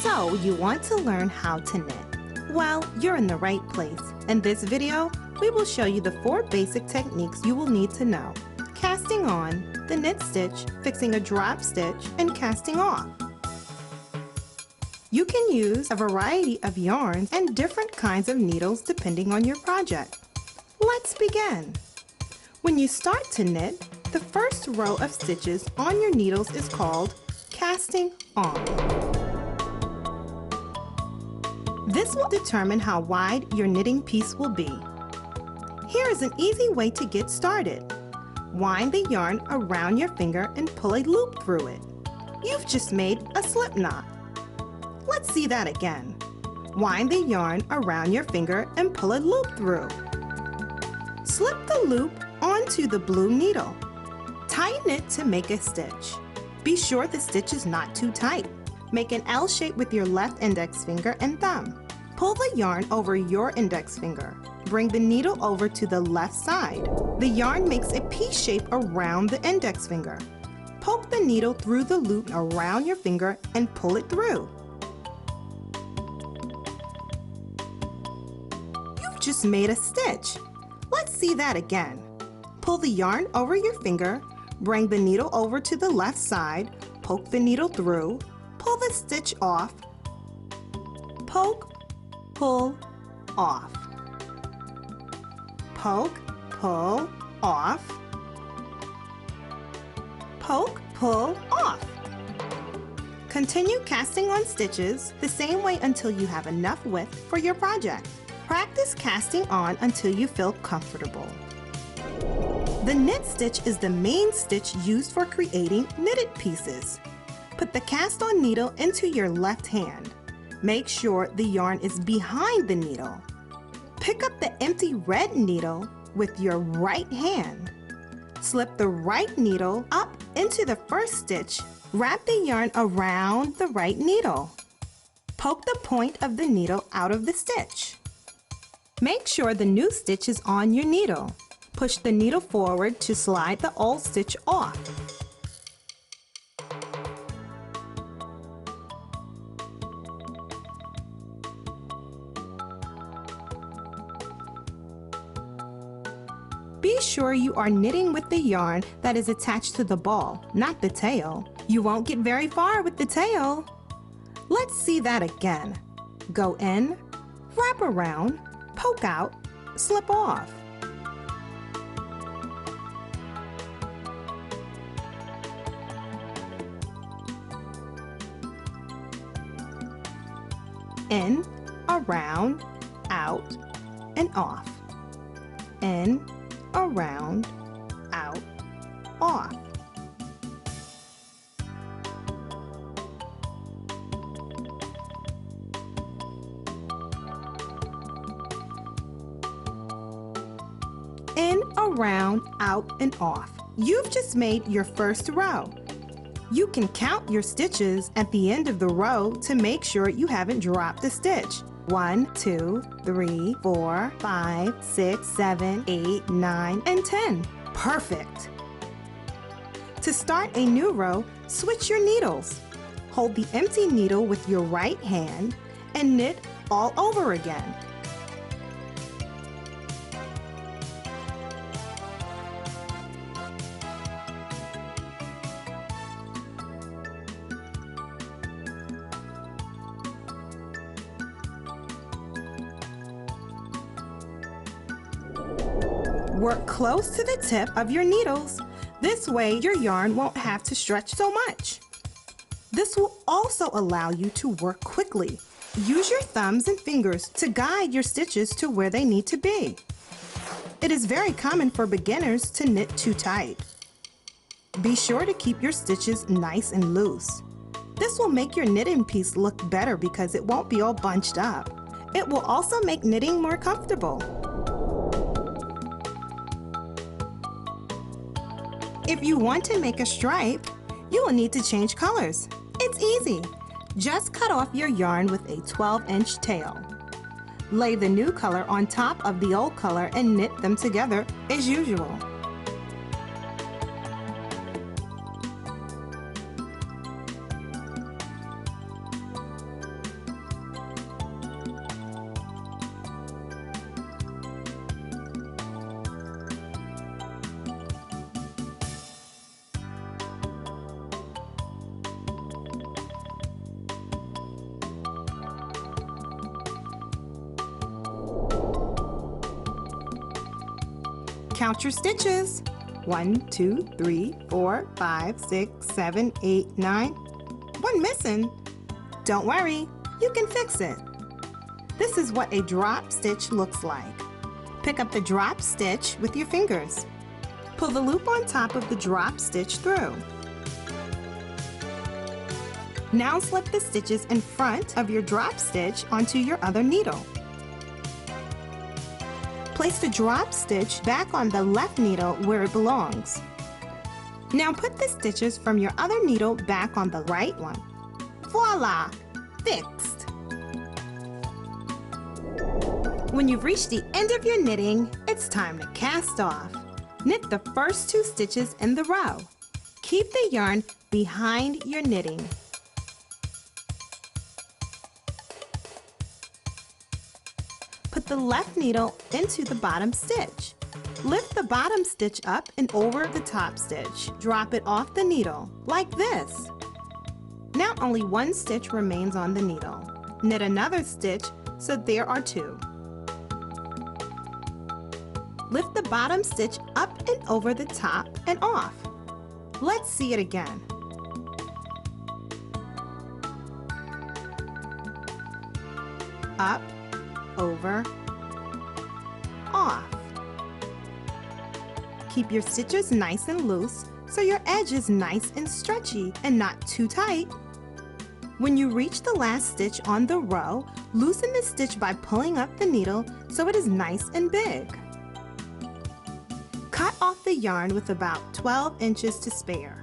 So, you want to learn how to knit? Well, you're in the right place. In this video, we will show you the 4 basic techniques you will need to know. Casting on, the knit stitch, fixing a drop stitch, and casting off. You can use a variety of yarns and different kinds of needles depending on your project. Let's begin. When you start to knit, the first row of stitches on your needles is called casting on. This will determine how wide your knitting piece will be. Here is an easy way to get started. Wind the yarn around your finger and pull a loop through it. You've just made a slip knot. Let's see that again. Wind the yarn around your finger and pull a loop through. Slip the loop onto the blue needle. Tighten it to make a stitch. Be sure the stitch is not too tight. Make an L shape with your left index finger and thumb. Pull the yarn over your index finger. Bring the needle over to the left side. The yarn makes a P shape around the index finger. Poke the needle through the loop around your finger and pull it through. You've just made a stitch. Let's see that again. Pull the yarn over your finger, bring the needle over to the left side, poke the needle through, pull the stitch off, poke, pull, off. Poke, pull, off. Poke, pull, off. Continue casting on stitches the same way until you have enough width for your project. Practice casting on until you feel comfortable. The knit stitch is the main stitch used for creating knitted pieces. Put the cast on needle into your left hand. Make sure the yarn is behind the needle. Pick up the empty red needle with your right hand. Slip the right needle up into the first stitch. Wrap the yarn around the right needle. Poke the point of the needle out of the stitch. Make sure the new stitch is on your needle. Push the needle forward to slide the old stitch off. Be sure you are knitting with the yarn that is attached to the ball, not the tail. You won't get very far with the tail. Let's see that again. Go in, wrap around, poke out, slip off. In, around, out, and off. In, around, out, off. In, around, out, and off. You've just made your first row. You can count your stitches at the end of the row to make sure you haven't dropped a stitch. 1, 2, 3, 4, 5, 6, 7, 8, 9, and 10. Perfect! To start a new row, switch your needles. Hold the empty needle with your right hand and knit all over again. Work close to the tip of your needles. This way your yarn won't have to stretch so much. This will also allow you to work quickly. Use your thumbs and fingers to guide your stitches to where they need to be. It is very common for beginners to knit too tight. Be sure to keep your stitches nice and loose. This will make your knitting piece look better because it won't be all bunched up. It will also make knitting more comfortable. If you want to make a stripe, you will need to change colors. It's easy. Just cut off your yarn with a 12-inch tail. Lay the new color on top of the old color and knit them together as usual. Count your stitches. 1, 2, 3, 4, 5, 6, 7, 8, 9. One missing. Don't worry, you can fix it. This is what a drop stitch looks like. Pick up the drop stitch with your fingers. Pull the loop on top of the drop stitch through. Now slip the stitches in front of your drop stitch onto your other needle. Place the drop stitch back on the left needle where it belongs. Now put the stitches from your other needle back on the right one. Voila! Fixed! When you've reached the end of your knitting, it's time to cast off. Knit the first 2 stitches in the row. Keep the yarn behind your knitting. Put the left needle into the bottom stitch. Lift the bottom stitch up and over the top stitch. Drop it off the needle, like this. Now only 1 stitch remains on the needle. Knit another stitch, so there are 2. Lift the bottom stitch up and over the top and off. Let's see it again. Up, over, off. Keep your stitches nice and loose so your edge is nice and stretchy and not too tight. When you reach the last stitch on the row, loosen the stitch by pulling up the needle so it is nice and big. Cut off the yarn with about 12 inches to spare.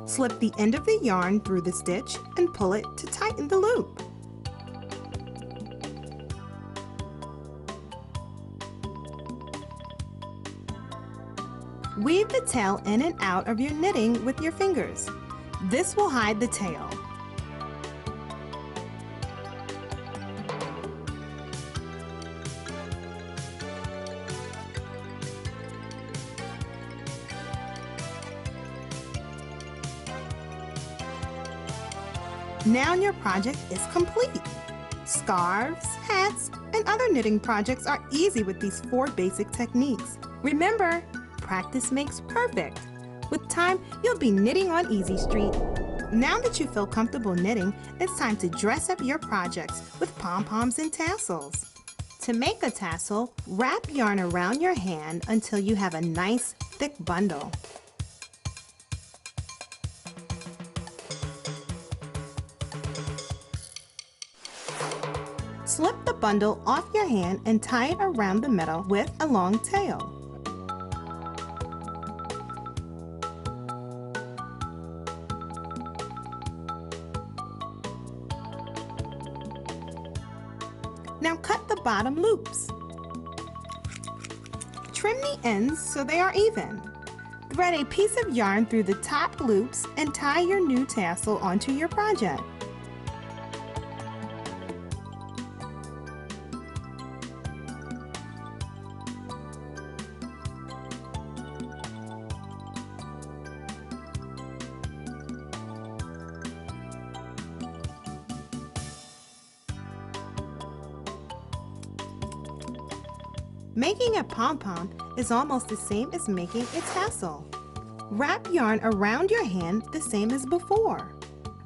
Slip the end of the yarn through the stitch and pull it to tighten the loop. Weave the tail in and out of your knitting with your fingers. This will hide the tail. Now your project is complete. Scarves, hats, and other knitting projects are easy with these 4 basic techniques. Remember, practice makes perfect. With time, you'll be knitting on Easy Street. Now that you feel comfortable knitting, it's time to dress up your projects with pom-poms and tassels. To make a tassel, wrap yarn around your hand until you have a nice, thick bundle. Slip the bundle off your hand and tie it around the middle with a long tail. Now cut the bottom loops. Trim the ends so they are even. Thread a piece of yarn through the top loops and tie your new tassel onto your project. Making a pom-pom is almost the same as making a tassel. Wrap yarn around your hand the same as before.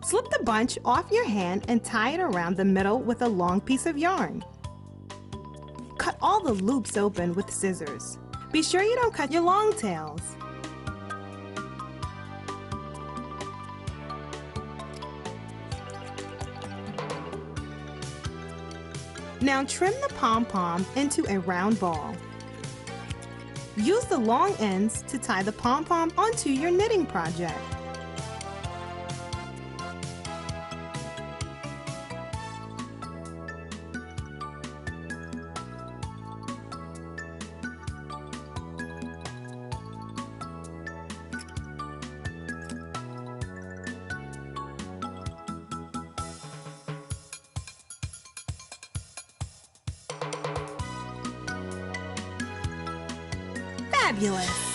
Slip the bunch off your hand and tie it around the middle with a long piece of yarn. Cut all the loops open with scissors. Be sure you don't cut your long tails. Now trim the pom-pom into a round ball. Use the long ends to tie the pom-pom onto your knitting project. Fabulous!